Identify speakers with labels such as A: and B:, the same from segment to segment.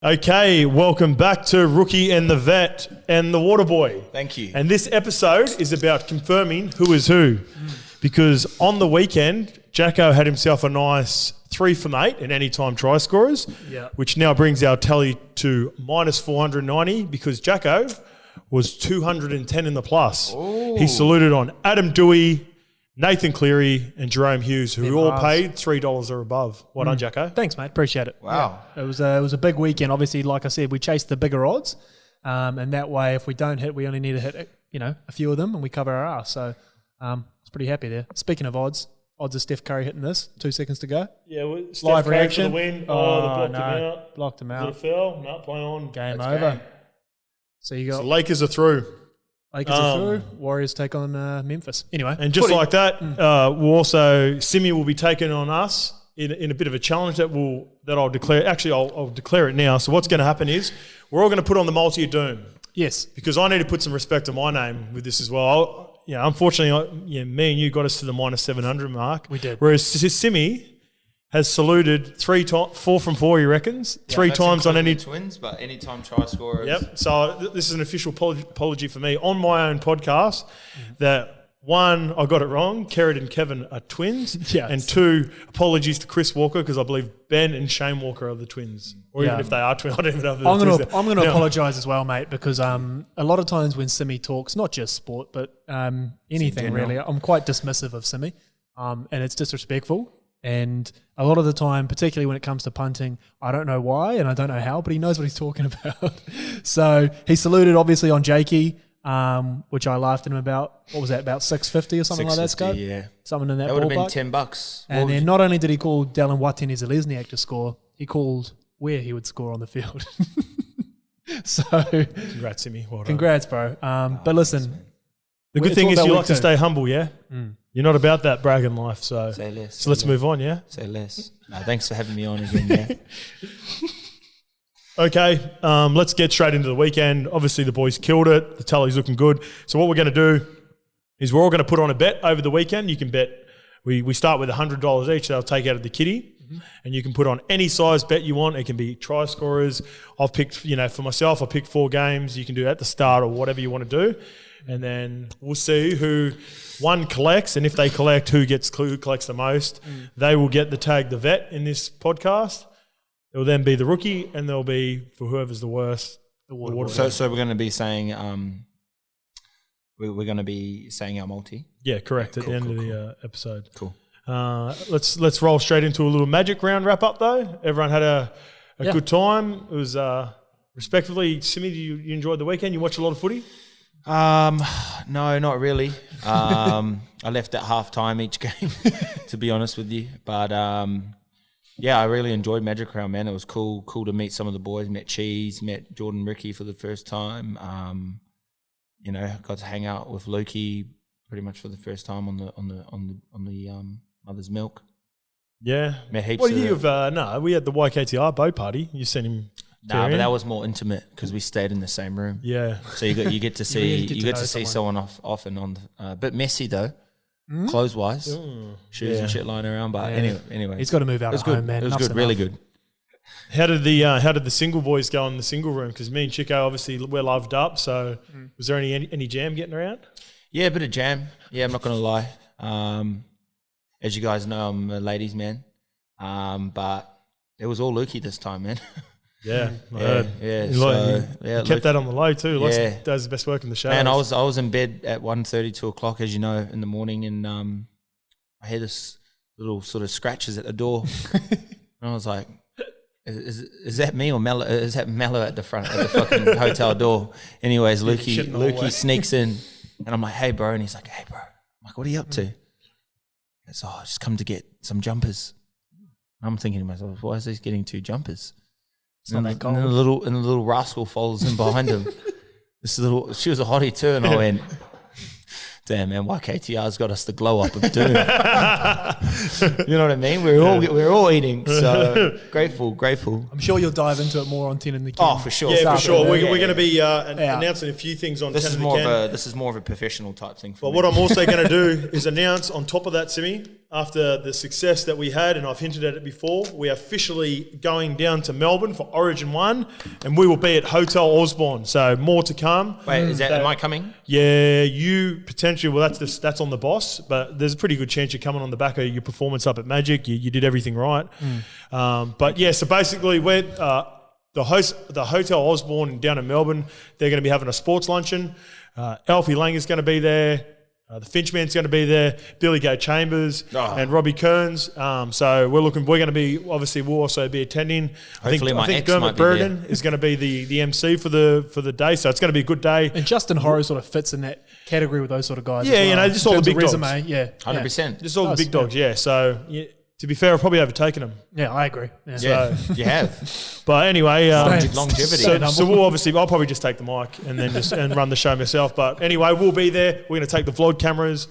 A: Okay, welcome back to Rookie and the Vet and the Waterboy.
B: Thank you.
A: And this episode is about confirming who is who. Because on the weekend, Jacko had himself a nice 3 from 8 in anytime try scorers, which now brings our tally to minus 490 because Jacko was 210 in the plus.
B: Ooh.
A: He saluted on Adam Dewey, Nathan Cleary and Jerome Hughes, who all paid $3 or above. Well done, Jacko.
C: Thanks, mate. Appreciate it.
B: Wow.
C: Yeah. It was a big weekend. Obviously, like I said, we chased the bigger odds, and that way, if we don't hit, we only need to hit a few of them, and we cover our ass. So, I was pretty happy there. Speaking of odds of Steph Curry hitting this. 2 seconds to go.
A: Yeah,
C: Live reaction.
A: For the win. They blocked him out.
C: Blocked him
A: Is
C: out.
A: it a foul? No, play on.
C: Game over.
A: Game.
C: So you got
A: So Lakers are through.
C: Lakers are through. Warriors take on Memphis. Anyway,
A: and just like that, we'll also Simi will be taking on us in a bit of a challenge that I'll declare. Actually, I'll declare it now. So what's going to happen is we're all going to put on the multi of doom.
C: Yes,
A: because I need to put some respect to my name with this as well. Unfortunately, me and you got us to the minus 700 mark.
C: We did.
A: Whereas Simi has saluted 4 from 4, he reckons, 3 times on any
B: Twins, but anytime try scorers.
A: Yep. So this is an official apology for me on my own podcast that 1, I got it wrong. Kerrod and Kevin are twins.
C: Yes.
A: And 2, apologies to Chris Walker because I believe Ben and Shane Walker are the twins. Or even if they are twins, I don't even know if they're twins.
C: I'm going to apologise as well, mate, because a lot of times when Simi talks, not just sport, but anything really, I'm quite dismissive of Simi, and it's disrespectful. And a lot of the time, particularly when it comes to punting, I don't know why and I don't know how, but he knows what he's talking about. So he saluted obviously on Jakey, which I laughed at him about. What was that, about $6.50 or something like that, Scott?
B: Yeah.
C: Something in that ballpark.
B: That would have been $10.
C: And then not only did he call Dallin Watene-Zelezniak to score, he called where he would score on the field. So
A: congrats, Simi. Well done.
C: Congrats, bro. But listen.
A: The good thing is you like to stay humble, yeah? You're not about that bragging life, so
B: say less.
A: So let's move on, yeah?
B: Say less. Thanks for having me on again, yeah.
A: Okay, let's get straight into the weekend. Obviously, the boys killed it. The tally's looking good. So what we're going to do is we're all going to put on a bet over the weekend. You can bet. We start with $100 each. They'll take out of the kitty. And you can put on any size bet you want. It can be try scorers. I've picked, for myself, I picked 4 games. You can do it at the start or whatever you want to do. And then we'll see who one collects, and if they collect, who collects the most. They will get the tag the vet in this podcast. It will then be the rookie, and there'll be, for whoever's the worst, the water.
B: So we're going to be saying we're going to be saying our multi.
A: Yeah, correct. At the end of the episode.
B: Cool.
A: Let's roll straight into a little magic round wrap up though. Everyone had a good time. It was respectively. Simi, you enjoyed the weekend? You watched a lot of footy?
B: No, not really. I left at half time each game, to be honest with you. But I really enjoyed Magic Round, man. It was cool to meet some of the boys. Met Cheese, met Jordan Ricky for the first time. Got to hang out with Lukey pretty much for the first time on the Mother's Milk.
A: Yeah.
B: Met heaps.
A: What do you have? We had the YKTR boat party. You sent him.
B: But that was more intimate because we stayed in the same room.
A: Yeah.
B: So you get to see you get to see someone off and on. A bit messy though, clothes wise, shoes and shit lying around. But anyway,
C: he's got to move out of home, man.
B: It was good, really good.
A: How did the single boys go in the single room? Because me and Chico obviously we're loved up. So was there any jam getting around?
B: Yeah, a bit of jam. Yeah, I'm not gonna lie. As you guys know, I'm a ladies' man. But it was all Lukey this time, man.
A: Yeah,
B: yeah.
A: Kept that on the low too. Does the best work in the show.
B: Man, I was in bed at 1:30, 2 o'clock, as you know, in the morning, and I hear this little sort of scratches at the door, and I was like, "Is that me or Mello? Is that Mello at the front of the fucking hotel door?" Anyways, Lukey sneaks in, and I'm like, "Hey, bro," and he's like, "Hey, bro." I'm like, "What are you up to?" He goes, "Oh, I just come to get some jumpers." I'm thinking to myself, "Why is he getting 2 jumpers?" And the little rascal follows in behind him. She was a hottie too, and I went, Damn, man, YKTR's got us the glow up of doom. You know what I mean? We're all eating, so grateful.
C: I'm sure you'll dive into it more on 10 in the King.
B: Oh, for sure.
A: Yeah, for sure. We're going to be announcing a few things on
B: This
A: 10
B: is
A: in the
B: more
A: Can.
B: this is more of a professional type thing for
A: But
B: me.
A: what I'm also going to do is announce on top of that, Simi, after the success that we had, and I've hinted at it before, we are officially going down to Melbourne for Origin 1, and we will be at Hotel Osborne. So more to come.
B: Wait, am I coming?
A: Yeah, you potentially. Well, that's on the boss, but there's a pretty good chance you're coming on the back of your performance up at Magic. You did everything right. But yeah, so basically, we're the Hotel Osborne down in Melbourne. They're going to be having a sports luncheon. Alfie Lang is going to be there. The Finchman's going to be there, Billy Gay Chambers and Robbie Kearns. So we're going to be, obviously we'll also be attending.
B: Hopefully
A: I think Dermot Burden is going to be the MC for the day. So it's going to be a good day.
C: And Justin Horrow sort of fits in that category with those sort of guys.
A: Yeah,
C: as well,
A: just all the big dogs.
C: Resume, yeah.
B: 100%.
A: Just all the big dogs, yeah. So to be fair, I've probably overtaken them.
C: Yeah, I agree. Yeah.
B: Yeah, you have.
A: But anyway,
B: longevity.
A: So I'll probably just take the mic and then and run the show myself. But anyway, we'll be there. We're going to take the vlog cameras.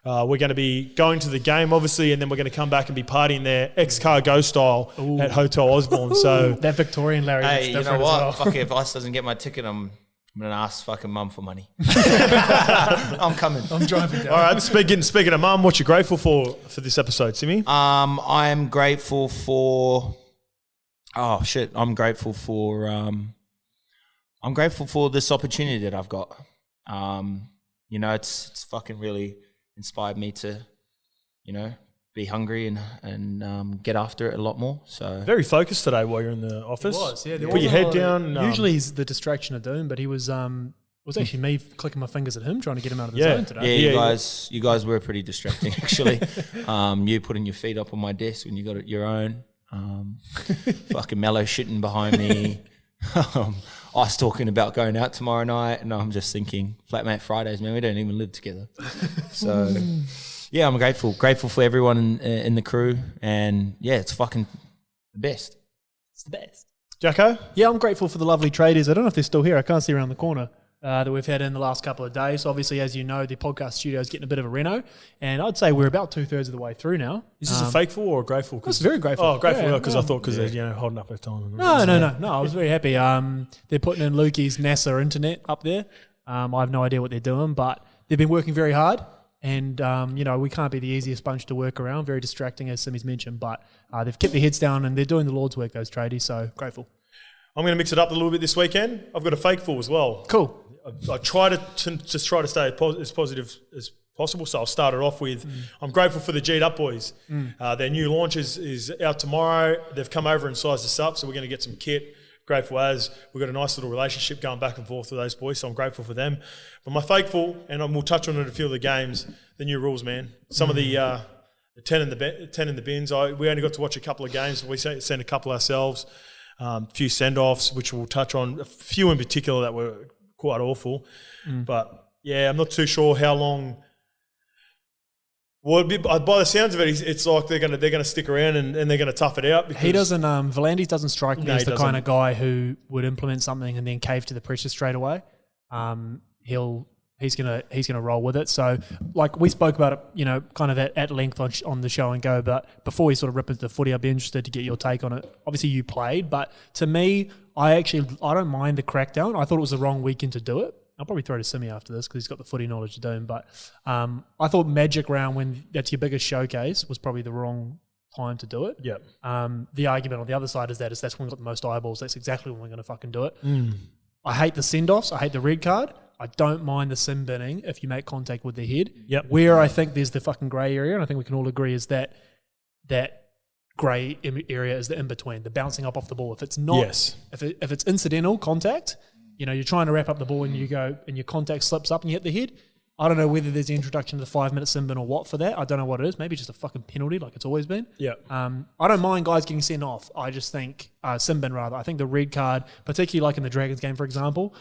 A: We're going to be going to the game, obviously, and then we're going to come back and be partying there, ex-cargo style at Hotel Osborne. So
C: that Victorian Larry.
B: Hey, you know what?
C: Well.
B: Fuck it, if Ice doesn't get my ticket, I'm going to ask fucking mum for money. I'm coming.
C: I'm driving down.
A: All right, speaking of mum, what you grateful for this episode, Simi?
B: I'm grateful for... Oh, shit. I'm grateful for this opportunity that I've got. It's fucking really inspired me to, be hungry and get after it a lot more. So
A: very focused today while you're in the office.
C: It was, yeah.
A: Put your head down.
C: Usually he's the distraction of doom, but he was... It was actually me clicking my fingers at him, trying to get him out of the zone today.
B: Yeah, you guys were pretty distracting, actually. You putting your feet up on my desk when you got it your own. Fucking Mellow shitting behind me. Us talking about going out tomorrow night, and I'm just thinking, Flatmate Fridays, man, we don't even live together. So, yeah, I'm grateful for everyone in the crew, and yeah, it's fucking the best. It's the best.
A: Jacko?
C: Yeah, I'm grateful for the lovely tradies. I don't know if they're still here. I can't see around the corner. That we've had in the last couple of days. Obviously, as you know, the podcast studio is getting a bit of a reno, and I'd say we're about 2/3 of the way through now.
A: Is this a fakeful or a grateful?
C: It's very grateful.
A: Oh, grateful because I thought they're holding up their time.
C: No. I was very happy. They're putting in Lukey's NASA internet up there. I have no idea what they're doing, but they've been working very hard. And, we can't be the easiest bunch to work around. Very distracting, as Simi's mentioned, but they've kept their heads down and they're doing the Lord's work, those tradies, so grateful.
A: I'm going to mix it up a little bit this weekend. I've got a fakeful as well.
C: Cool.
A: I try to just try to stay as positive as possible. So I'll start it off with, I'm grateful for the G'd Up boys. Their new launch is out tomorrow. They've come over and sized us up, so we're going to get some kit. Grateful as we've got a nice little relationship going back and forth with those boys, so I'm grateful for them. But my fakeful, and we'll touch on it a few of the games, the new rules, man. Some of the 10 in the bins. We only got to watch a couple of games. We sent a couple ourselves. A few send-offs, which we'll touch on. A few in particular that were quite awful. But, yeah, I'm not too sure how long. Well, by the sounds of it, it's like they're gonna stick around and they're going to tough it out. Because
C: he doesn't, Volandis doesn't strike me as the kind of guy who would implement something and then cave to the pressure straight away. He's gonna roll with it. So, like we spoke about it, kind of at length on the show and go. But before we sort of rip into the footy, I'd be interested to get your take on it. Obviously, you played, but to me, I don't mind the crackdown. I thought it was the wrong weekend to do it. I'll probably throw to Simi after this because he's got the footy knowledge to do him. But I thought Magic Round, when that's your biggest showcase, was probably the wrong time to do it.
A: Yeah.
C: The argument on the other side is that's when we've got the most eyeballs. That's exactly when we're going to fucking do it. I hate the send-offs. I hate the red card. I don't mind the sin binning if you make contact with the head.
A: Yep.
C: Where I think there's the fucking grey area, and I think we can all agree, is that grey area is the in-between, the bouncing up off the ball. If it's not, if it's incidental contact, you're trying to wrap up the ball and you go and your contact slips up and you hit the head. I don't know whether there's the introduction of the 5-minute sin bin or what for that. I don't know what it is. Maybe just a fucking penalty like it's always been.
A: Yeah.
C: I don't mind guys getting sent off. I just think, sin bin rather, I think the red card, particularly like in the Dragons game, for example,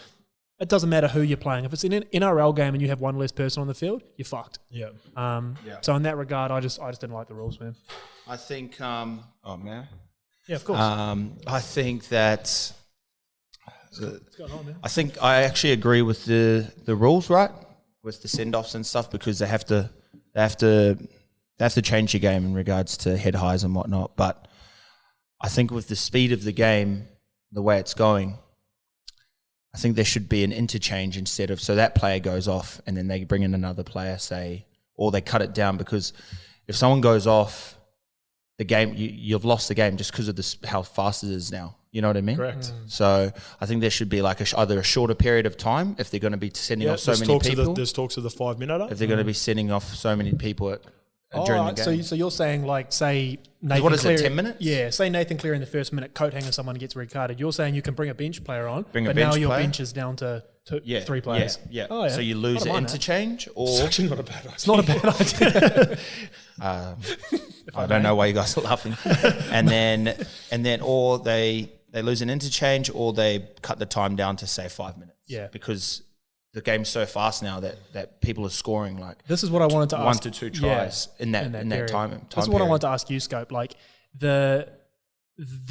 C: it doesn't matter who you're playing. If it's an NRL game and you have one less person on the field, you're fucked.
A: Yeah.
C: So in that regard, I just didn't like the rules, man.
B: I think, oh man.
C: Yeah, of course.
B: I think that,
C: What's going on, man?
B: I think I actually agree with the rules, right? with the send-offs and stuff because they have to change your game in regards to head highs and whatnot. But I think with the speed of the game, the way it's going, I think there should be an interchange instead of, so that player goes off and then they bring in another player, say, or they cut it down, because if someone goes off the game, you've lost the game just because of this, how fast it is now. You know what I mean?
A: Correct.
B: So I think there should be like either a shorter period of time if they're going to be sending off so many people.
A: There's talks of the 5-minute.
B: If they're going to be sending off so many people during the game.
C: So you're saying, like, say Nathan
B: what is
C: Cleary,
B: it, 10 minutes?
C: Yeah, say Nathan Cleary in the first minute coat hanger someone gets red carded. You're saying you can bring a bench player on, but now your bench is down to 3 players.
B: Yeah.
C: Oh, yeah.
B: So you lose the interchange, or
A: It's actually not a bad idea.
C: It's not a bad idea.
B: I don't know why you guys are laughing. and then or they lose an interchange, or they cut the time down to say 5 minutes.
C: Yeah.
B: Because the game's so fast now that people are scoring like
C: This is what I wanted to ask.
B: 1 to 2 tries in that time.
C: This is what I wanted to ask you, Scope. Like the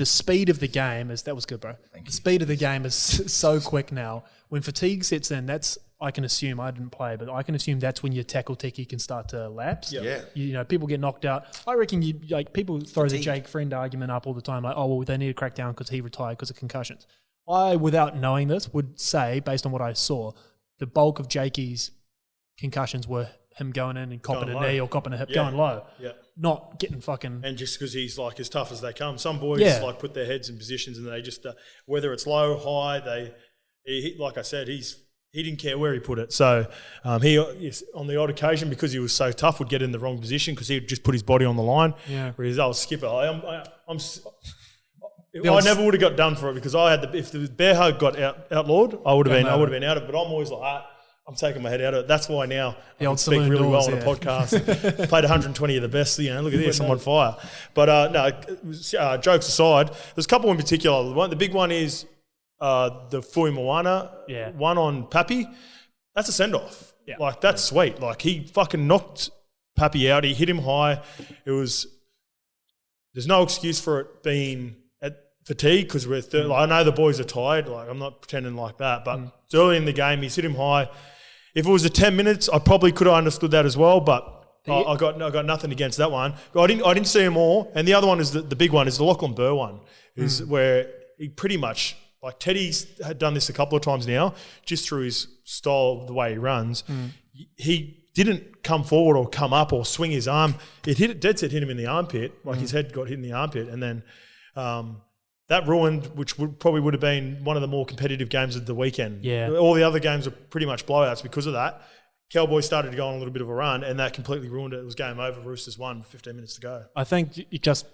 C: speed of the game is, that was good, bro. The speed of the game is so quick now. When fatigue sets in, that's, I can assume, I didn't play, but I can assume that's when your tackle techie can start to lapse.
B: Yeah.
C: You know, people get knocked out. I reckon people throw the Jake Friend argument up all the time, like, oh, well, they need to crack down because he retired because of concussions. I, without knowing this, would say, based on what I saw, the bulk of Jakey's concussions were him going in and copping a knee or copping a hip, going low.
A: Yeah.
C: Not getting fucking...
A: And just because he's like as tough as they come. Some boys like put their heads in positions and they just, whether it's low, high, he, like I said, he didn't care where he put it. So he, on the odd occasion, because he was so tough, would get in the wrong position because he would just put his body on the line. Yeah. Whereas I was skipper. I never would have got done for it because I had if the bear hug got outlawed, I would have been out of it. But I'm always like, I'm taking my head out of it. That's why now I can speak really well on a podcast. Played 120 of the best. You know, look at this, I'm on fire. But no, jokes aside, there's a couple in particular. The big one is the Fui Moana one on Pappy. That's a send-off. Yeah. Like, that's sweet. Like, he fucking knocked Pappy out. He hit him high. There's no excuse for it being fatigue because we're I know the boys are tired. Like, I'm not pretending like that, but it's early in the game. He's hit him high. If it was 10 minutes, I probably could have understood that as well. But I got nothing against that one. But I didn't see him all. And the other one is the big one is the Lachlan Burr one, is where he pretty much, like, Teddy's had done this a couple of times now, just through his style, the way he runs. He didn't come forward or come up or swing his arm. It dead set hit him in the armpit, like his head got hit in the armpit, and then. That ruined, which probably would have been one of the more competitive games of the weekend. Yeah. All the other games are pretty much blowouts because of that. Cowboys started to go on a little bit of a run, and that completely ruined it. It was game over. Roosters won, 15 minutes to go. I think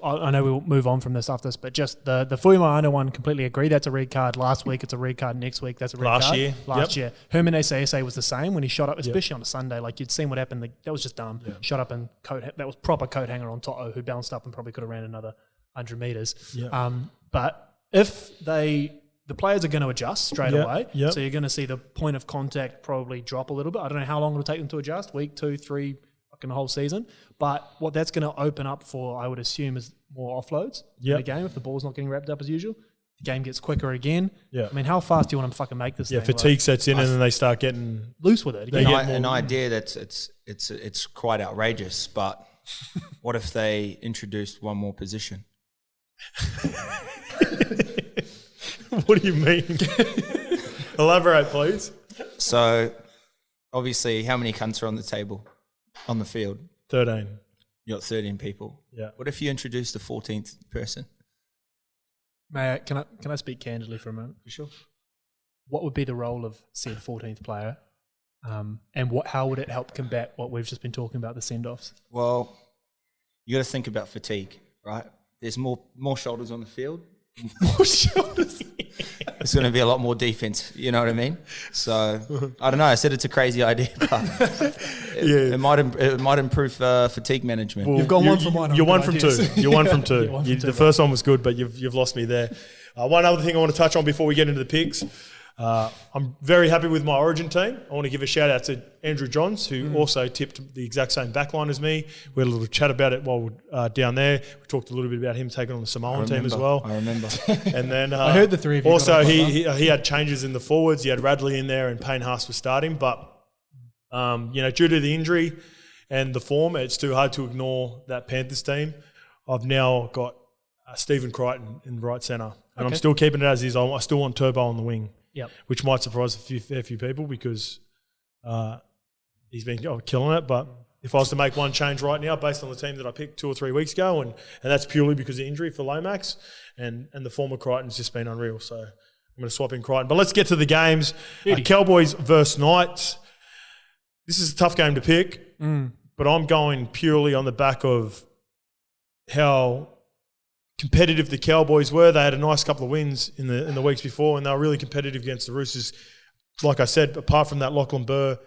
A: I know we'll move on from this after this, but just the Fuimaana one, completely agree. That's a red card last week. It's a red card next week. That's a red card. Last year. Herman Asa was the same when he shot up, especially on a Sunday. Like, you'd seen what happened. That was just dumb. Yeah. Shot up and that was proper coat hanger on Toto, who bounced up and probably could have ran another 100 metres. Yeah. But if the players are going to adjust straight away, so you're going to see the point of contact probably drop a little bit. I don't know how long it'll take them to adjust, week, 2, 3, fucking the whole season. But what that's going to open up for, I would assume, is more offloads in the game if the ball's not getting wrapped up as usual. The game gets quicker again. Yeah. I mean, how fast do you want to fucking make this thing? Yeah, fatigue sets in and then they start getting
C: loose with it.
B: An idea that's it's quite outrageous, but what if they introduced one more position?
A: What do you mean? Elaborate, please.
B: So, obviously, how many cunts are on the table, on the field?
A: 13.
B: You got 13 people. Yeah. What if you introduced the 14th person?
C: May can I speak candidly for a moment?
B: For sure.
C: What would be the role of said 14th player, and how would it help combat what we've just been talking about, the send-offs?
B: Well, you got to think about fatigue, right? There's more shoulders on the field.
C: More shoulders.
B: It's going to be a lot more defense. You know what I mean? So I don't know. I said it's a crazy idea, but it might improve fatigue management.
A: Well,
C: you've gone one from one.
A: You're one from two. You're one from two. The first one was good, but you've lost me there. One other thing I want to touch on before we get into the picks. I'm very happy with my Origin team. I want to give a shout out to Andrew Johns, who also tipped the exact same backline as me. We had a little chat about it while we were down there. We talked a little bit about him taking on the Samoan team as well.
B: I remember.
A: And then
C: I heard the three of you.
A: Also, he had changes in the forwards. He had Radley in there and Payne Haas was starting. But Due to the injury and the form, it's too hard to ignore that Panthers team. I've now got Stephen Crichton in right centre, and I'm still keeping it as is. I still want Turbo on the wing, which might surprise a fair few people because he's been killing it. But if I was to make one change right now based on the team that I picked 2 or 3 weeks ago, and that's purely because of injury for Lomax, and the form of Crichton's just been unreal. So I'm going to swap in Crichton. But let's get to the games. Cowboys versus Knights. This is a tough game to pick, but I'm going purely on the back of how competitive the Cowboys were. They had a nice couple of wins in the weeks before, and they were really competitive against the Roosters. Like I said, apart from that Lachlan Burr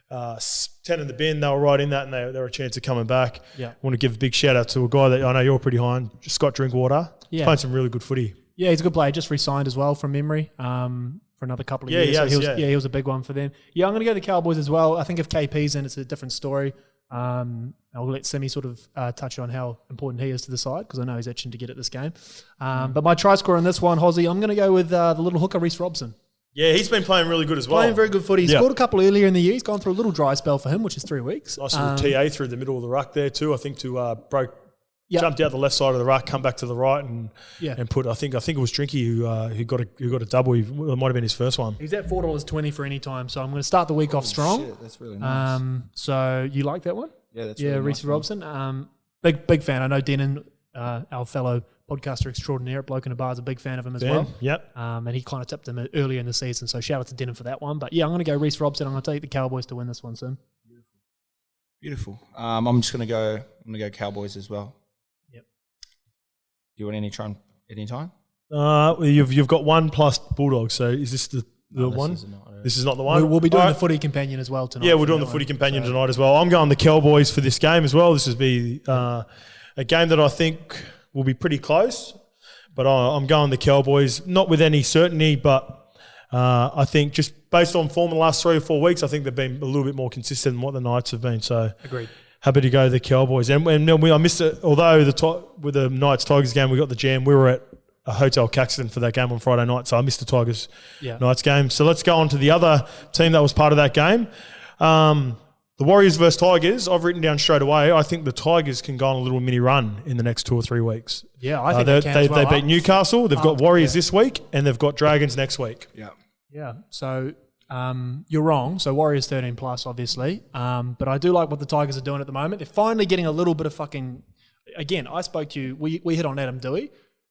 A: 10 in the bin, they were right in that, and they were a chance of coming back. I want to give a big shout out to a guy that I know you're pretty high on, Scott Drinkwater. He's playing some really good footy. Yeah,
C: he's a good player. Just re-signed as well from memory for another couple of years. He was a big one for them. I'm going to go the Cowboys as well. I think if KP's in, it's a different story. I'll let Simi sort of touch on how important he is to the side because I know he's itching to get at this game. But my try scorer in this one, Hozzy, I'm going to go with the little hooker, Reece Robson.
A: Yeah, he's been playing really good as well.
C: Playing very good footy. He scored a couple earlier in the year. He's gone through a little dry spell for him, which is 3 weeks.
A: Nice little TA through the middle of the ruck there too. I think jumped out the left side of the ruck, come back to the right, and put. I think it was Drinky who got a double. It might have been his first one.
C: He's at $4.20 for any time. So I'm going to start the week off strong.
D: Shit, that's really nice.
C: So you like that one?
D: Yeah, that's really
C: Reece
D: nice
C: Robson. Big fan. I know Denon, our fellow podcaster extraordinaire at Bloke in a Bar, is a big fan of him as well.
A: Yep.
C: And he kind of tipped him earlier in the season. So shout out to Denon for that one. But I'm going to go Reece Robson. I'm going to take the Cowboys to win this one soon.
B: Beautiful. I'm just going to go Cowboys as well.
C: Yep.
B: Do you want any time?
A: You've got 1+ Bulldogs. So is this the one? This is not the one.
C: We'll be doing the footy companion as well tonight.
A: Yeah, we're doing the footy companion tonight as well. I'm going the Cowboys for this game as well. This will be a game that I think will be pretty close, but I'm going the Cowboys, not with any certainty, but I think just based on form in the last 3 or 4 weeks, I think they've been a little bit more consistent than what the Knights have been. So
C: agreed.
A: Happy to go the Cowboys. And I missed it, although with the Knights-Tigers game, we got the jam. We were at a hotel Caxton for that game on Friday night, so I missed the Tigers Knights game. So let's go on to the other team that was part of that game. The Warriors versus Tigers, I've written down straight away. I think the Tigers can go on a little mini run in the next 2 or 3 weeks.
C: Yeah, I think they can as well.
A: They beat Newcastle. They've got Warriors this week, and they've got Dragons next week.
C: Yeah. So you're wrong. So Warriors 13+, obviously. But I do like what the Tigers are doing at the moment. They're finally getting a little bit of fucking... Again, I spoke to you. We hit on Adam Dewey,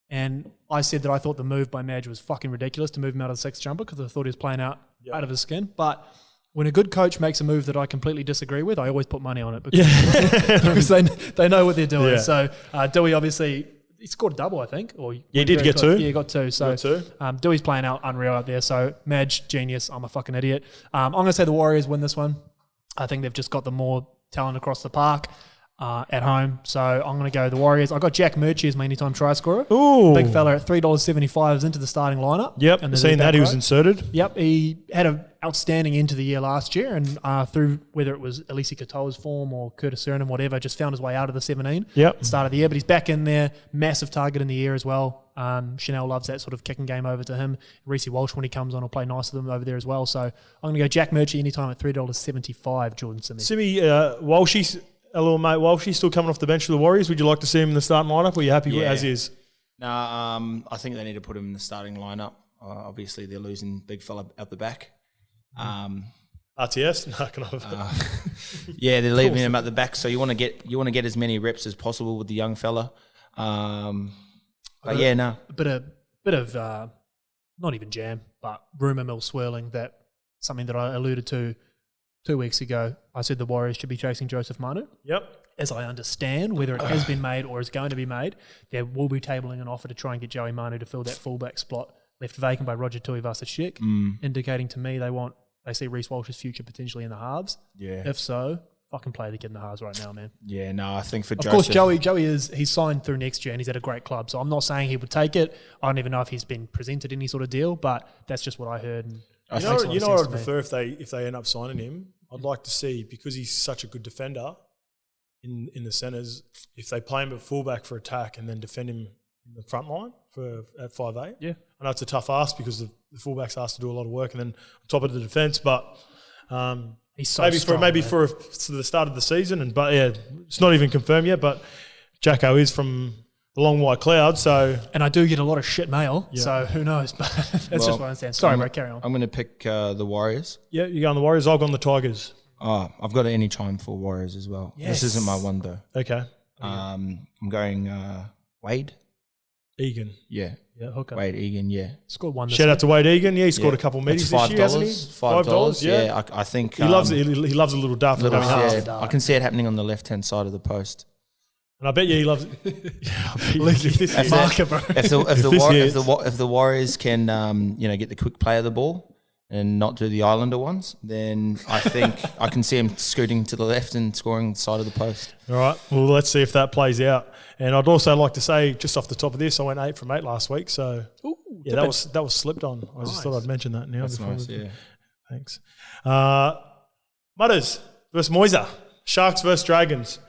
C: and I said that I thought the move by Madge was fucking ridiculous to move him out of the sixth jumper because I thought he was playing out of his skin. But when a good coach makes a move that I completely disagree with, I always put money on it because they know what they're doing. Yeah. So Dewey obviously he scored a double, I think.
A: He did get 2.
C: Yeah, he got 2. So Dewey's playing out unreal out there. So Madge, genius. I'm a fucking idiot. I'm going to say the Warriors win this one. I think they've just got the more talent across the park. At home, so I'm going to go the Warriors. I got Jack Murchie as my anytime try scorer.
A: Ooh,
C: big fella at $3.75 is into the starting lineup.
A: Yep, and seen that he was inserted.
C: Yep, he had an outstanding end to the year last year, and through whether it was Elise Katoa's form or Curtis Surinam, whatever, just found his way out of the 17.
A: Yep,
C: start of the year, but he's back in there. Massive target in the year as well. Chanel loves that sort of kicking game over to him. Reece Walsh, when he comes on, will play nice with them over there as well. So I'm going to go Jack Murchie anytime at $3.75. Jordan
A: Simi, Walshy's. A little mate Walshy still coming off the bench for the Warriors. Would you like to see him in the starting lineup, or are you happy as is?
B: No, I think they need to put him in the starting lineup. Obviously, they're losing big fella out the back.
A: RTS? No, can I
B: yeah, they're leaving him at the back. So you want to get as many reps as possible with the young fella. But yeah, no.
C: A bit of not even jam, but rumour mill swirling that something that I alluded to 2 weeks ago. I said the Warriors should be chasing Joseph Manu.
A: Yep.
C: As I understand, whether it has been made or is going to be made, they will be tabling an offer to try and get Joey Manu to fill that fullback spot left vacant by Roger Tuivasa-Sheck, indicating to me they see Reece Walsh's future potentially in the halves.
B: Yeah.
C: If so, fucking play the kid in the halves right now, man.
B: Yeah, no, I think for
C: Joseph... Of course, Joey he's signed through next year and he's at a great club, so I'm not saying he would take it. I don't even know if he's been presented any sort of deal, but that's just what I heard. And
A: you know what I'd prefer if they end up signing him? I'd like to see, because he's such a good defender in the centres, if they play him at fullback for attack and then defend him in the front line at 5'8".
C: Yeah.
A: I know it's a tough ask because the fullback's asked to do a lot of work and then on top of the defence, but
C: He's so
A: maybe
C: strong,
A: for the start of the season, but yeah, it's not even confirmed yet. But Jacko is from the long white cloud, so
C: And I do get a lot of shit mail, so who knows? But that's just what I understand. Sorry, bro, carry on.
B: I'm going to pick the Warriors.
A: yeah, you go on the Warriors. I've gone the Tigers.
B: Oh, I've got any time for Warriors as well.
C: Yes.
B: This isn't my one though.
A: Okay,
B: I'm going Wade.
A: Egan.
B: Yeah,
A: Yeah,
C: Hooker.
B: Wade Egan. Yeah,
C: Scored one.
A: Shout out to Wade Egan. Yeah, he scored
B: Yeah.
A: a couple
B: That's
A: metres this year, hasn't he?
B: $5. Yeah, I think
A: He loves it. He loves a little daft.
B: Little,
A: going half.
B: yeah, I can see it happening on the left-hand side of the post.
A: And I bet you he loves it. Yeah, I bet you if this
B: That's
A: is-
C: Marker, bro.
B: If
A: this
B: the Warriors can get the quick play of the ball and not do the Islander ones, then I think I can see him scooting to the left and scoring the side of the post.
A: All right. Well, let's see if that plays out. And I'd also like to say, just off the top of this, I went 8 from 8 last week. So
C: Ooh,
A: yeah, that was slipped on. I just thought I'd mention that now.
B: That's
A: before
B: nice.
A: we-
B: Yeah.
A: Thanks. Mudders versus Moisa. Sharks versus Dragons.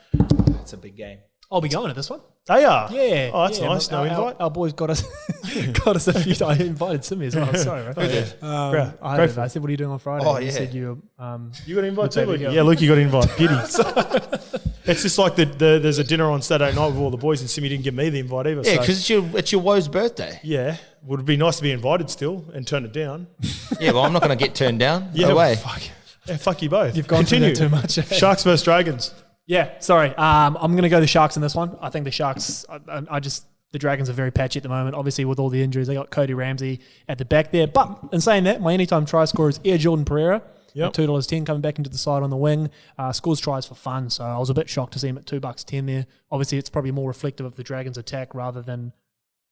B: It's a big game.
C: I'll be going to this one.
A: They are.
C: Yeah.
A: Oh, that's
C: yeah,
A: nice. No invite.
C: Our boys got us a few. I invited Simi as well. Sorry, bro.
A: Yeah.
C: I
A: Go
C: heard
A: for
C: it. I said, "What are you doing on Friday?"
B: Oh,
C: And you
B: yeah.
C: said you.
A: You got an invite too,
C: There we
A: Luke?
C: go.
A: Yeah, Luke, you got an invite. Giddy. It's just like there's a dinner on Saturday night with all the boys, and Simi didn't give me the invite either.
B: Yeah,
A: so-
B: because it's your woe's birthday.
A: yeah, would be nice to be invited still and turn it down.
B: Yeah, well, I'm not going to get turned down.
A: Yeah,
B: No way.
A: Fuck you both.
C: You've gone through
A: Continue.
C: that too much.
A: Sharks versus Dragons.
C: Yeah, sorry. I'm going to go the Sharks in this one. I think the Sharks. The Dragons are very patchy at the moment. Obviously, with all the injuries, they got Cody Ramsey at the back there. But in saying that, my anytime try scorer is Air Jordan Pereira.
A: Yep.
C: At $2.10 coming back into the side on the wing. Scores tries for fun, so I was a bit shocked to see him at $2.10 there. Obviously, it's probably more reflective of the Dragons' attack rather than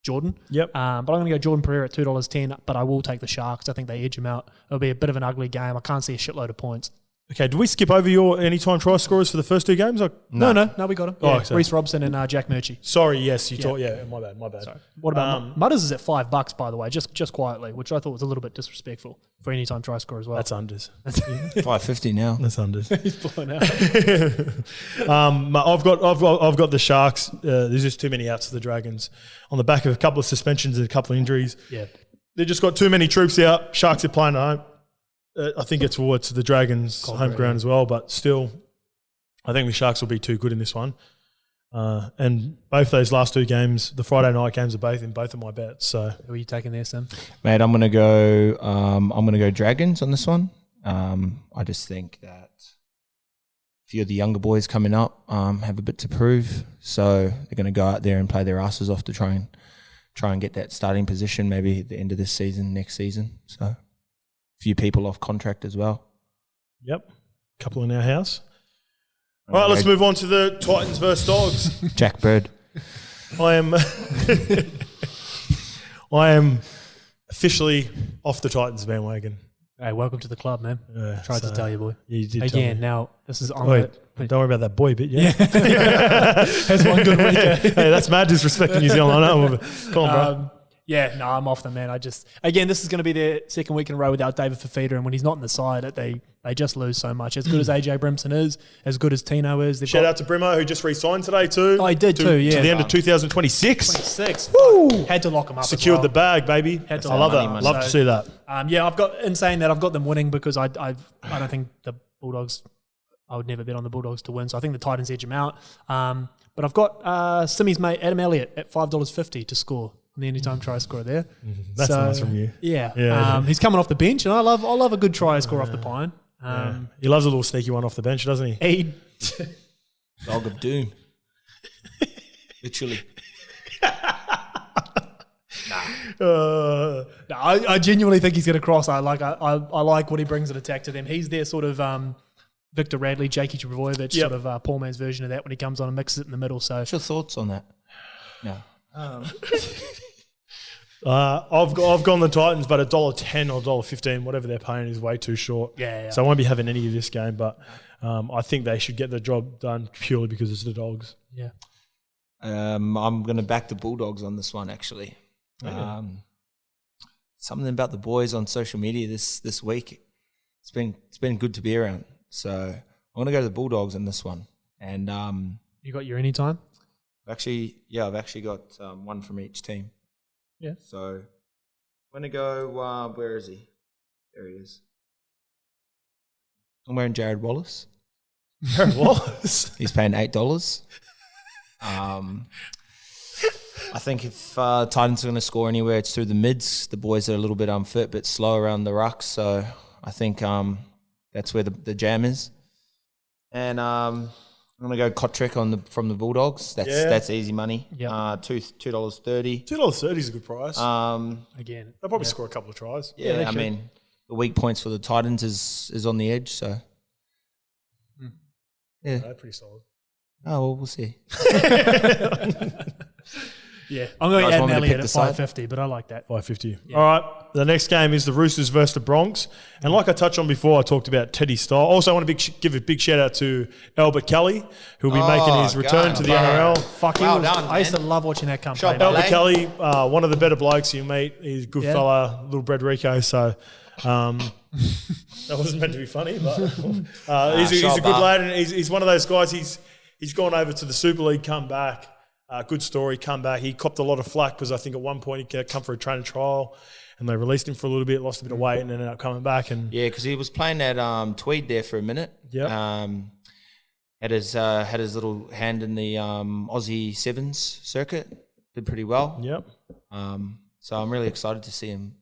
C: Jordan.
A: Yep.
C: But I'm going to go Jordan Pereira at $2.10, but I will take the Sharks. I think they edge him out. It'll be a bit of an ugly game. I can't see a shitload of points.
A: Okay, did we skip over your anytime try scorers for the first 2 games?
C: No, we got him.
A: Oh,
C: Yeah,
A: sorry.
C: Reece Robson and Jack Murchie.
A: Sorry, yes, you taught. Yeah, my bad.
C: Sorry. What about Mudders is at $5, by the way, just quietly, which I thought was a little bit disrespectful for anytime try score as well.
A: That's unders.
B: $5.50 now.
A: That's unders.
C: He's blowing out.
A: I've got the Sharks. There's just too many outs for the Dragons on the back of a couple of suspensions and a couple of injuries.
C: Yeah.
A: They just got too many troops out. Sharks are playing at home. I think it's towards the Dragons' home ground as well, but still, I think the Sharks will be too good in this one. And both those last 2 games, the Friday night games, are both in both of my bets. So
C: Who are you taking there, Sim?
B: Mate, I'm gonna go Dragons on this one. I just think that a few of the younger boys coming up have a bit to prove, so they're gonna go out there and play their asses off to try and get that starting position maybe at the end of this season, next season. So a few people off contract as well.
A: yep, couple in our house. All right, let's move on to the Titans versus Dogs.
B: Jack Bird.
A: I am officially off the Titans bandwagon.
C: Hey, welcome to the club, man. Tried to tell you, boy.
A: You did tell
C: Again,
A: me.
C: now, this is on
A: Wait, don't worry about that boy bit, yeah?
C: That's one good week.
A: Hey, that's mad disrespecting New Zealand. I know. Come on, bro.
C: I'm off them, man. Again, this is going to be their second week in a row without David Fafita, and when he's not in the side, they just lose so much. As good as AJ Brimson is, as good as Tino is.
A: Shout out to Brimo, who just re-signed today too.
C: Oh, he did too, yeah.
A: To the end of 2026.
C: 26.
A: Woo!
C: Had to lock him up.
A: Secured
C: as
A: the
C: well.
A: bag, baby.
C: Had to
A: I love
C: lock
A: that.
C: money,
A: Love to see that.
C: In saying that, I've got them winning because I don't think the Bulldogs. I would never bet on the Bulldogs to win, so I think the Titans edge them out. But I've got Simi's mate Adam Elliott at $5.50 to score on the anytime try scorer there.
A: That's nice from you.
C: Yeah. He's coming off the bench, and I love a good try score off the pine.
A: He loves a little sneaky one off the bench, doesn't he?
B: Dog of doom. Literally.
C: I genuinely think he's going to cross. I like what he brings an attack to them. He's their sort of Victor Radley, Jakey Trebojevic,
A: Yep.
C: sort of Paul Man's version of that when he comes on and mixes it in the middle. So
B: What's your thoughts on that? No.
A: I've gone the Titans, but $1.10 or $1.15, whatever they're paying, is way too short.
C: Yeah.
A: So I won't be having any of this game, but I think they should get the job done purely because it's the Dogs.
C: yeah.
B: I'm going to back the Bulldogs on this one, actually. Something about the boys on social media this week. It's been good to be around. So I'm going to go to the Bulldogs in this one. And
C: You got your anytime?
B: I've actually got one from each team.
C: Yeah.
B: So I'm going to go, where is he? There he is. I'm wearing Jared Wallace.
A: Jared Wallace.
B: He's paying $8. I think if Titans are going to score anywhere, it's through the mids. The boys are a little bit unfit, but slow around the rucks. So I think that's where the jam is. And I'm going to go Kotrick from the Bulldogs. That's easy money.
C: Yep.
B: $2.30.
A: $2.30 is a good price.
C: Again,
A: They'll probably score a couple of tries.
B: Yeah, I mean, the weak points for the Titans is on the edge. So yeah,
A: They're pretty solid.
B: oh well, we'll see.
C: yeah. I'm going to
B: Guys
C: add
B: want me to
C: Elliott
B: pick
C: at
B: the side?
C: 550, but I like that.
A: 550. All right. The next game is the Roosters versus the Bronx. And like I touched on before, I talked about Teddy Style. Also, I want to give a big shout out to Albert Kelly, who'll be making his return to the NRL.
C: Fuck,
B: Well done,
C: I used to
B: man.
C: love watching that come
B: Shot
C: play.
A: Albert
B: Hey.
A: Kelly, one of the better blokes you meet. He's a good
C: Yeah.
A: fella, little bread Rico. So that wasn't meant to be funny, but he's a
B: shot
A: good
B: bar.
A: lad. And he's one of those guys. He's gone over to the Super League, come back. Good story, come back. He copped a lot of flack because I think at one point he come for a training trial and they released him for a little bit, lost a bit of weight and ended up coming back. And
B: Yeah, because he was playing at Tweed there for a minute.
A: Yeah.
B: Had his little hand in the Aussie Sevens circuit. Did pretty well.
A: Yep.
B: So I'm really excited to see him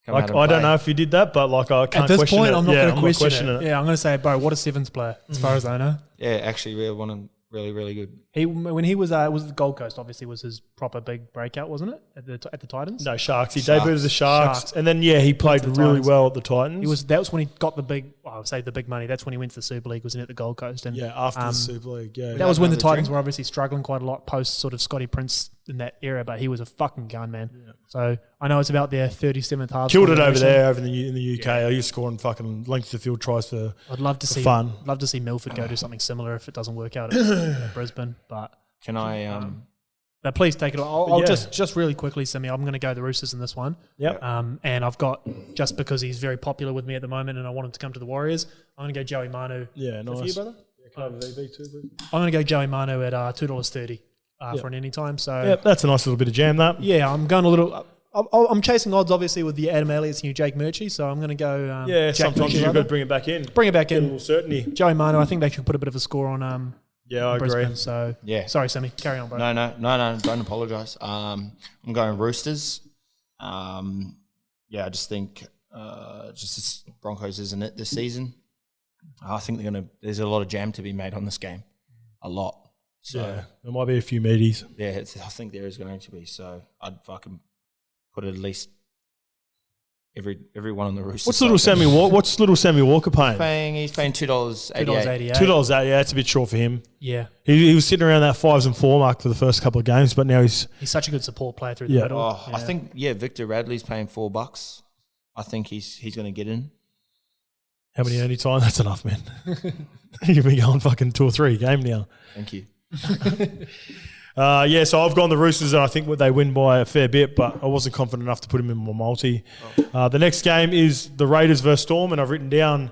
B: come
A: Like,
B: out and
A: I don't
B: play.
A: know if he did that, but like I can't
C: At this
A: question
C: point,
A: it.
C: I'm not going to question
A: question
C: it. Yeah, I'm going to say, bro, what a sevens player, as far as I know.
B: Yeah, actually, really, really good.
C: He when he was the Gold Coast, obviously was his proper big breakout, wasn't it? At the Titans.
A: No, Sharks. He
B: Sharks.
A: debuted as the Sharks.
C: Sharks.
A: And then, he played
C: the
A: really
C: Titans.
A: well at the Titans.
C: That was when he got the big. Well, I would say the big money. That's when he went to the Super League. Was in at the Gold Coast, and
A: after the Super League. Yeah.
C: that was when the
B: Another
C: Titans
B: drink.
C: were obviously struggling quite a lot post sort of Scotty Prince in that era. But he was a fucking gun, man. Yeah. So I know it's about their 37th half.
A: Killed it over there, over in the UK. Yeah. He was scoring fucking length of field tries for
C: I'd love to see
A: fun.
C: Love to see Milford go do something similar if it doesn't work out at Brisbane. But
B: Can I?
C: but please take it. I'll
A: yeah.
C: just really quickly, Simi. I'm going to go the Roosters in this one.
A: Yep.
C: And I've got, just because he's very popular with me at the moment and I want him to come to the Warriors, I'm going to go Joey Manu.
A: Yeah, nice.
C: For you, brother?
A: Yeah, can I have a VB too, please?
C: I'm going to go Joey Manu at $2.30 for an anytime. So
A: Yeah, that's a nice little bit of jam, that.
C: yeah, I'm going a little. I'm chasing odds, obviously, with the Adam Elliott's new Jake Murchie. So I'm going to go.
A: Yeah,
C: Jack
A: sometimes
C: Murchie
A: you've got
C: rather.
A: to bring it back in.
C: Bring it back
A: Get a
C: in.
A: little certainty.
C: Joey Manu, I think they should put a bit of a score on.
A: Yeah, I
C: Brisbane.
A: agree.
C: So
B: Yeah.
C: sorry, Sammy. Carry on, bro.
B: No, don't apologise. I'm going Roosters. I just think just this Broncos isn't it this season. I think there's a lot of jam to be made on this game. A lot. So
A: Yeah, there might be a few meaties.
B: yeah, I think there is going to be. So I'd fucking put at least everyone on the Roosters.
A: What's little Sammy Walker paying?
B: He's paying $2.88.
C: $2.88.
A: $2 out. Yeah, it's a bit short for him.
C: Yeah,
A: He was sitting around that 5s and 4 mark for the first couple of games, but now he's
C: he's such a good support player through the
A: Yeah.
C: middle.
B: Oh, I think Victor Radley's paying $4. I think he's going to get in.
A: how many any time? That's enough, man. You've been going fucking 2 or 3 a game now.
B: Thank you.
A: So I've gone the Roosters, and I think they win by a fair bit, but I wasn't confident enough to put him in my multi. The next game is the Raiders versus Storm, and I've written down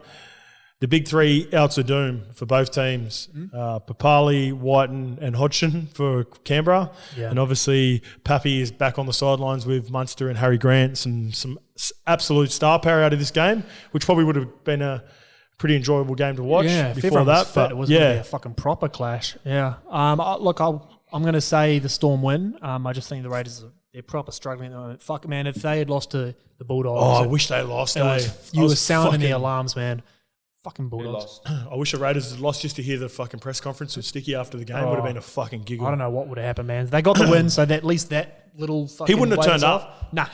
A: the big 3 outs of doom for both teams. Papali, Whiten and Hodgson for Canberra.
C: Yeah.
A: And obviously Pappy is back on the sidelines with Munster and Harry Grant, and some absolute star power out of this game, which probably would have been a pretty enjoyable game to watch
C: Yeah, if
A: before
C: everyone was
A: that.
C: fit,
A: But
C: it was going to be
A: yeah,
C: a fucking proper clash. Yeah. I'm going to say the Storm win. I just think the Raiders they're proper struggling at the moment. Fuck, man, if they had lost to the Bulldogs,
A: I wish they lost.
C: it was,
A: I
C: you
A: was
C: were sounding the
A: fucking-
C: alarms, man. Fucking
B: Who
C: Bulldogs.
B: lost?
A: I wish the Raiders had lost just to hear the fucking press conference with Sticky after the game. Would have been a fucking giggle.
C: I don't know what would have happened, man. They got the win, so that at least that little fucking
A: He wouldn't have
C: waves
A: turned
C: off.
A: up.
C: Nah.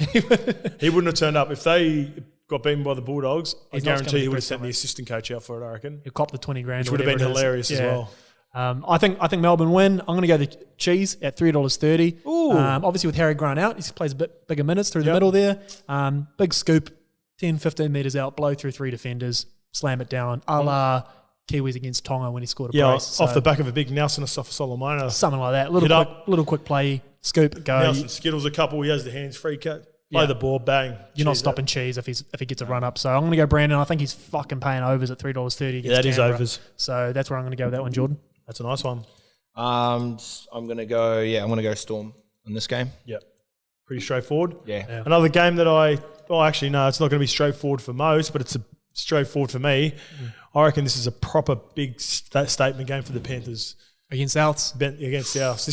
A: He wouldn't have turned up. If they got beaten by the Bulldogs, I
C: He's not
A: guarantee
C: gonna
A: he
C: be
A: would have
C: press
A: sent the
C: conference.
A: assistant coach out for it, I reckon.
C: You cop the 20 grand.
A: Which
C: or
A: would have been
C: whatever it is.
A: hilarious as well.
C: I think Melbourne win. I'm going to go the Cheese at $3.30.
A: Ooh.
C: Obviously with Harry Grant out, he plays a bit bigger minutes through the
A: Yep.
C: middle there. Big scoop, 10, 15 metres out, blow through 3 defenders, slam it down, a la Kiwis against Tonga when he scored a
A: Yeah,
C: brace.
A: off
C: So,
A: the back of a big Nelson Solomona.
C: something like that.
A: Hit up.
C: Little quick play, scoop, go.
A: Nelson skittles a couple. He has the hands free cut. Play
C: Yeah.
A: the ball, bang.
C: You're not
A: Cheese
C: stopping Cheese if he gets a run up. So I'm going to go Brandon. I think he's fucking paying overs at $3.30 against
A: that is
C: Canberra.
A: overs.
C: So that's where I'm going to go with that one, Jordan.
A: That's a nice one.
B: I'm going to go Storm in this game.
A: Yep. Pretty straightforward.
B: Yeah.
A: Another game that it's not going to be straightforward for most, but it's straightforward for me. I reckon this is a proper big statement game for the Panthers.
C: Against Souths?
A: Against Souths.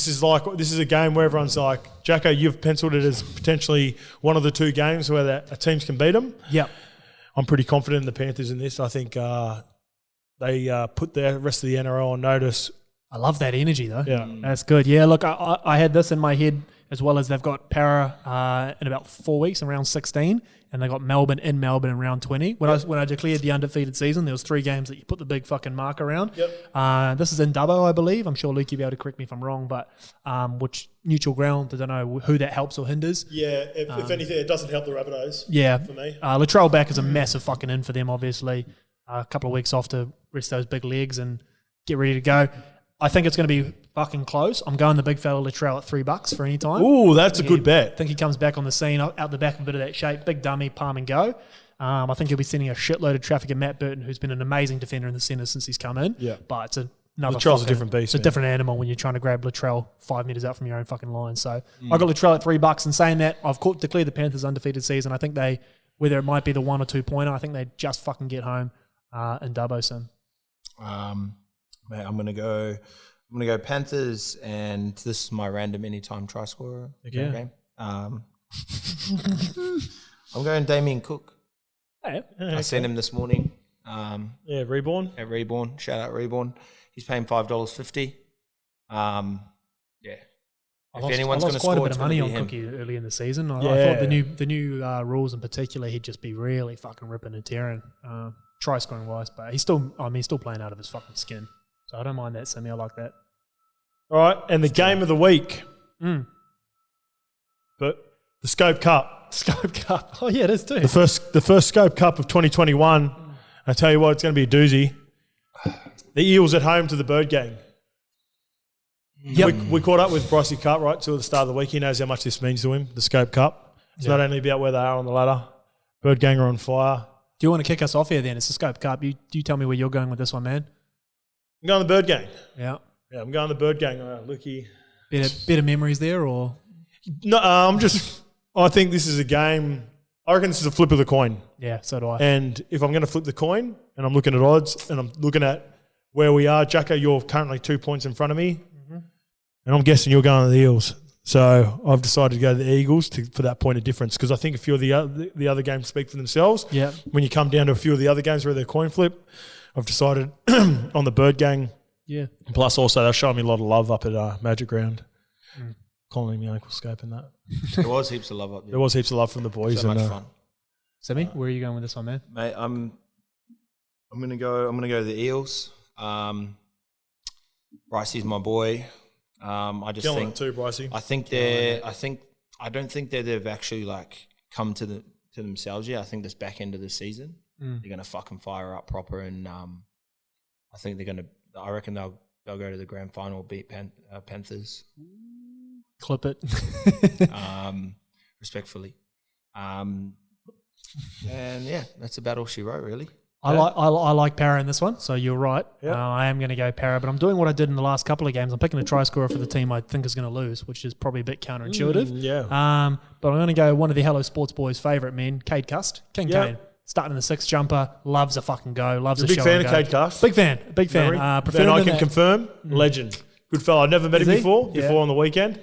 A: This is a game where everyone's like, Jacko, you've penciled it as potentially one of the two games where teams can beat them.
C: Yep.
A: I'm pretty confident in the Panthers in this. I think they put the rest of the NRL on notice.
C: I love that energy, though.
A: Yeah.
C: That's good. Yeah, look, I had this in my head as well as they've got Para in about 4 weeks in round 16, and they got Melbourne in round 20. When I declared the undefeated season, there was 3 games that you put the big fucking mark around.
A: Yep.
C: This is in Dubbo, I believe. I'm sure Luke, you'll be able to correct me if I'm wrong, but which neutral ground, I don't know who that helps or hinders.
A: Yeah, if anything, it doesn't help the Rabbitohs.
C: Yeah.
A: For me.
C: Latrell back is a massive fucking in for them, obviously. A couple of weeks off to rest those big legs and get ready to go. I think it's going to be fucking close. I'm going the big fella Latrell at $3 for any time.
A: Ooh, that's a good bet.
C: I think he comes back on the scene out the back of a bit of that shape. Big dummy, palm and go. I think he'll be sending a shitload of traffic at Matt Burton, who's been an amazing defender in the centre since he's come in.
A: Yeah.
C: But it's another
A: Latrell's a different beast.
C: It's a different animal when you're trying to grab Latrell 5 metres out from your own fucking line. So I got Latrell at $3. And saying that, I've declared the Panthers undefeated season. I think whether it might be the 1 or 2 pointer, I think they just fucking get home in Dubbo Sim.
B: Mate, I'm gonna go Panthers, and this is my random anytime try scorer game. I'm going Damien Cook.
C: Hey,
B: I sent him this morning.
A: Reborn.
B: At Reborn, shout out Reborn. He's paying $5.50. If anyone's going to score,
C: quite a bit of money on
B: him.
C: Cookie early in the season. I thought the new rules in particular, he'd just be really fucking ripping and tearing, try scoring wise. But he's still playing out of his fucking skin. So I don't mind that, Sammy. I like that.
A: All right, and the game of the week. But the Scope Cup.
C: Scope Cup. Oh yeah, it is too.
A: The first Scope Cup of 2021. I tell you what, it's going to be a doozy. The Eels at home to the Bird Gang.
C: Yep.
A: We caught up with Brycey Cartwright till the start of the week. He knows how much this means to him, the Scope Cup. It's not only about where they are on the ladder. Bird Gang are on fire.
C: Do you want to kick us off here then? It's the Scope Cup. You tell me where you're going with this one, man.
A: I'm going the Bird Gang.
C: Yeah.
A: Yeah, I'm going the Bird Gang. Lukey.
C: Better memories there, or?
A: No, I think this is a game. I reckon this is a flip of the coin.
C: Yeah, so do I.
A: And if I'm going to flip the coin and I'm looking at odds and I'm looking at where we are, Jacko, you're currently 2 points in front of me. And I'm guessing you're going to the Eels. So I've decided to go to the Eagles for that point of difference, because I think a few of the other games speak for themselves.
C: Yeah.
A: When you come down to a few of the other games where they're coin flip, I've decided on the Bird Gang.
C: Yeah.
A: Plus also they're showing me a lot of love up at Magic Round. Calling me Uncle Scope and that.
B: There was heaps of love up there.
A: There was heaps of love from the boys.
B: So much fun.
C: Sammy, where are you going with this one, man?
B: Mate, I'm gonna go the Eels. Brycey's my boy. I just
A: Killing
B: think
A: it too, Brycey.
B: I don't think that they've actually come to themselves yet. I think this back end of the season they're gonna fucking fire up proper, and I reckon they'll go to the grand final, beat Panthers.
C: Clip it.
B: Respectfully. And yeah, that's about all she wrote, really.
C: I like Para in this one, so you're right.
A: Yep.
C: I am going to go Para, but I'm doing what I did in the last couple of games. I'm picking a try scorer for the team I think is going to lose, which is probably a bit counterintuitive. But I'm going to go one of the Hello Sports boys' favourite men, Cade Cust, King Kane. Starting in the 6th jumper, loves a fucking go, loves a show.
A: Big fan of Cade Cust?
C: Big fan.
A: And I can confirm, legend. Good fella. I've never met him before on the weekend.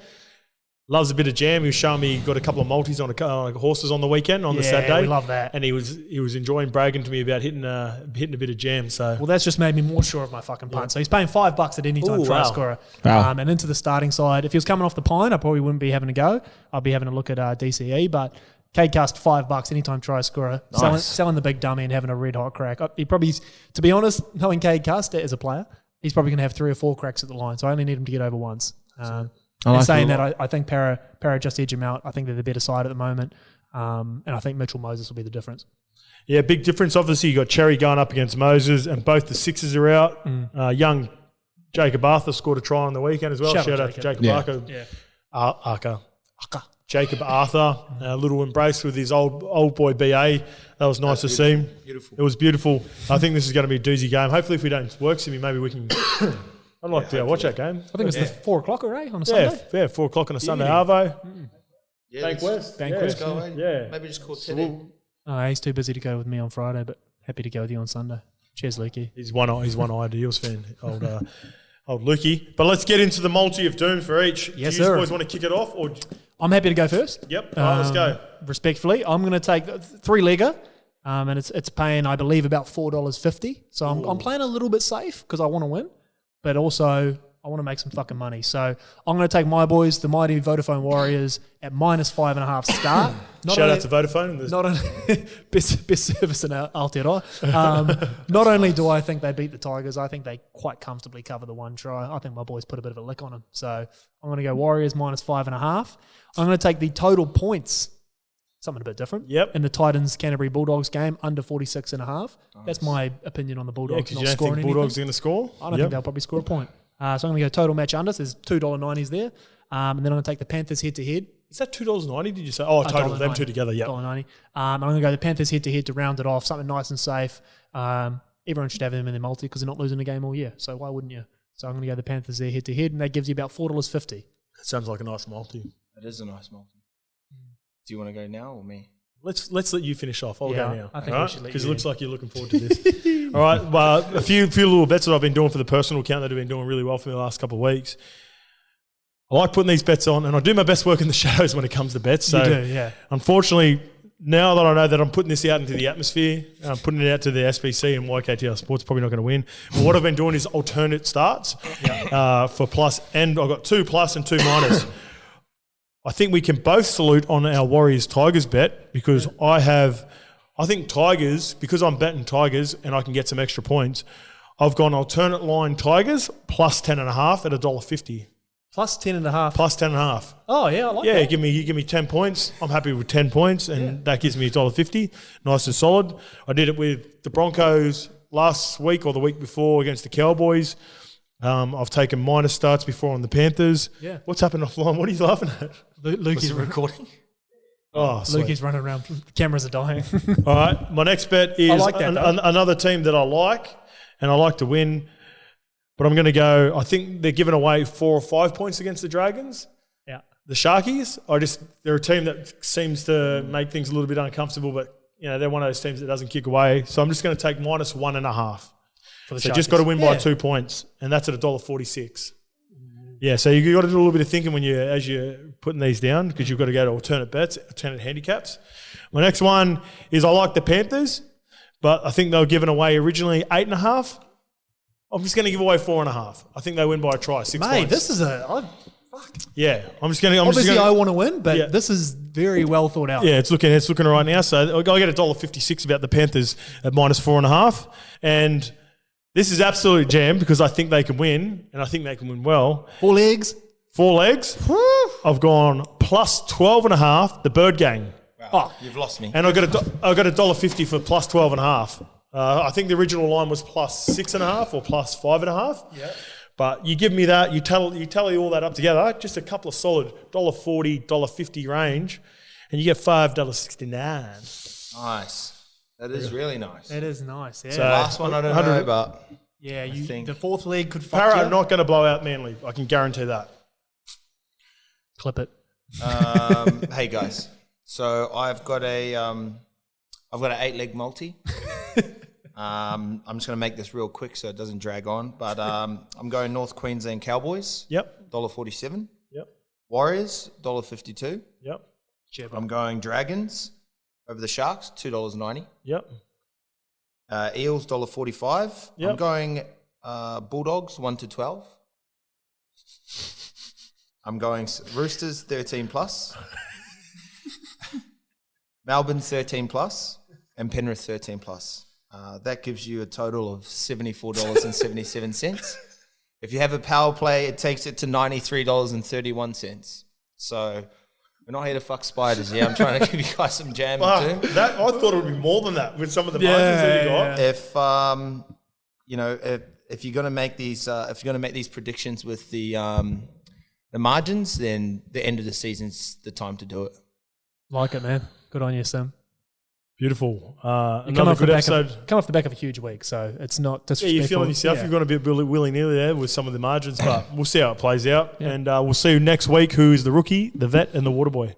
A: Loves a bit of jam. He was showing me he got a couple of multis on horses on the weekend on the Saturday.
C: We love that.
A: And he was enjoying bragging to me about hitting a bit of jam. So
C: well, that's just made me more sure of my fucking punt. So he's paying $5 at any time try scorer.
B: Wow.
C: And into the starting side. If he was coming off the pine, I probably wouldn't be having a go. I'd be having a look at DCE, but Cade Cust, $5 anytime try scorer.
B: Nice.
C: Selling the big dummy and having a red hot crack. He probably, to be honest, knowing Cade Cust as a player, he's probably going to have 3 or 4 cracks at the line. So I only need him to get over once. And saying that, I think Para just edge him out. I think they're the better side at the moment. And I think Mitchell Moses will be the difference.
A: Yeah, big difference. Obviously, you got Cherry going up against Moses, and both the Sixers are out. Young Jacob Arthur scored a try on the weekend as well. Shout out to Jacob Arthur. Jacob Arthur, a little embrace with his old boy BA. That was nice to see him.
B: Beautiful.
A: It was beautiful. I think this is going to be a doozy game. Hopefully, if we don't work, Simi, maybe we can. I'd like to watch that game.
C: I think it's the 4 o'clock, right? On a Sunday?
A: Yeah, 4 o'clock on a Sunday. Arvo.
B: Yeah,
A: Bank West.
C: Bank West.
B: Go away.
A: Yeah.
B: Maybe just call Teddy.
C: He's too busy to go with me on Friday, but happy to go with you on Sunday. Cheers, Lukey.
A: He's one-eyed Eels fan, old Lukey. But let's get into the multi of doom for each.
C: Yes,
A: Do you
C: sir.
A: boys want to kick it off? Or
C: I'm happy to go first.
A: Yep. All right, let's go.
C: Respectfully, I'm going to take 3-legger, and it's paying, I believe, about $4.50. So I'm playing a little bit safe because I want to win, but also I want to make some fucking money. So I'm going to take my boys, the mighty Vodafone Warriors, at -5.5 start.
A: Shout out to Vodafone.
C: Not only best service in Aotearoa. Not only do I think they beat the Tigers, I think they quite comfortably cover the one try. I think my boys put a bit of a lick on them. So I'm going to go Warriors -5.5. I'm going to take the total points, something a bit different.
A: Yep.
C: In the Titans Canterbury Bulldogs game, under 46.5. Nice. That's my opinion on the Bulldogs.
A: Because you don't think Bulldogs are going to score?
C: I don't think they'll probably score a point. So I'm going to go total match under. So there's $2.90s there. And then I'm going to take the Panthers head-to-head.
A: Is that $2.90, did you say? Oh, total, them two together, yeah.
C: $1.90. I'm going to go the Panthers head-to-head to round it off, something nice and safe. Everyone should have them in their multi because they're not losing a game all year. So why wouldn't you? So I'm going to go the Panthers there head-to-head, and that gives you about $4.50.
A: Sounds like a nice multi.
B: It is a nice multi. Do you want to go now or me?
A: Let's let you finish off. I'll go now.
C: I think we should let you.
A: Because it looks like you're looking forward to this. All right. Well, a few little bets that I've been doing for the personal account that have been doing really well for me the last couple of weeks. I like putting these bets on, and I do my best work in the shadows when it comes to bets. So,
C: you do, yeah.
A: Unfortunately, now that I know that I'm putting this out into the atmosphere, I'm putting it out to the SBC and YKTR Sports, probably not going to win. But what I've been doing is alternate starts for plus, and I've got 2 plus and 2 minus. I think we can both salute on our Warriors-Tigers bet because I think Tigers, because I'm betting Tigers and I can get some extra points, I've gone alternate line Tigers plus 10.5 at $1.50.
C: Plus 10.5.
A: Plus 10.5.
C: Oh, yeah, I like that.
A: Yeah, you give me 10 points. I'm happy with 10 points, and that gives me $1.50. Nice and solid. I did it with the Broncos last week or the week before against the Cowboys. I've taken minus starts before on the Panthers.
C: Yeah.
A: What's happened offline? What are you laughing at?
C: Luke is
B: recording.
A: Oh,
C: Luke is running around. The cameras are dying.
A: All right. My next bet is
C: like that,
A: another team that I like, and I like to win. But I'm going to go, I think they're giving away 4 or 5 points against the Dragons.
C: Yeah.
A: The Sharkies, they're a team that seems to make things a little bit uncomfortable, but they're one of those teams that doesn't kick away. So I'm just going to take minus 1.5. So just got to win by 2 points, and that's at $1.46. Yeah, so you got to do a little bit of thinking as you're putting these down because you've got to go to alternate bets, alternate handicaps. My next one is I like the Panthers, but I think they were given away originally 8.5. I'm just going to give away 4.5. I think they win by a try, 6 points.
C: Mate, this is
A: Yeah, I'm just going to.
C: Obviously, I want to win, but this is very well thought out.
A: Yeah, it's looking right now. So I get $1.56 about the Panthers at minus 4.5, and this is absolutely jammed because I think they can win, and I think they can win well.
C: 4 legs.
A: 4 legs. I've gone plus 12.5. The Bird Gang.
B: Wow. Oh, you've lost me.
A: And I got $1.50 for plus 12.5. I think the original line was plus 6.5 or plus 5.5. Yeah. But you give me that, you tally all that up together, just a couple of solid $1.40, $1.50 range, and you get $5.69.
B: Nice. That is really nice.
C: It is nice. Yeah.
B: So last one I don't know, but
C: yeah,
B: I think
C: the 4th leg could fuck
A: Para
C: you.
A: not going to blow out Manly. I can guarantee that.
C: Clip it.
B: Hey guys, so I've got an 8-leg multi. I'm just going to make this real quick so it doesn't drag on. But I'm going North Queensland Cowboys.
A: Yep.
B: $1.47.
A: Yep.
B: Warriors $1.52.
A: Yep.
B: I'm going Dragons over the Sharks $2.90.
A: Yep.
B: Eels $1.45.
A: Yep.
B: I'm going Bulldogs 1-12. I'm going Roosters 13 plus. Melbourne 13 plus, and Penrith 13 plus. That gives you a total of $74.77. If you have a power play, it takes it to $93.31. So we're not here to fuck spiders. Yeah, I'm trying to give you guys some jam too.
A: I thought it would be more than that with some of the margins that you got.
B: If you're gonna make these, predictions with the margins, then the end of the season's the time to do it.
C: Like it, man. Good on you, Sim.
A: Beautiful.
C: Come off the back of a huge week, so it's not disrespectful.
A: Yeah, you're feeling yourself. You've gone a bit willy-nilly there with some of the margins, but we'll see how it plays out. Yeah. And we'll see you next week who is the rookie, the vet, and the water boy.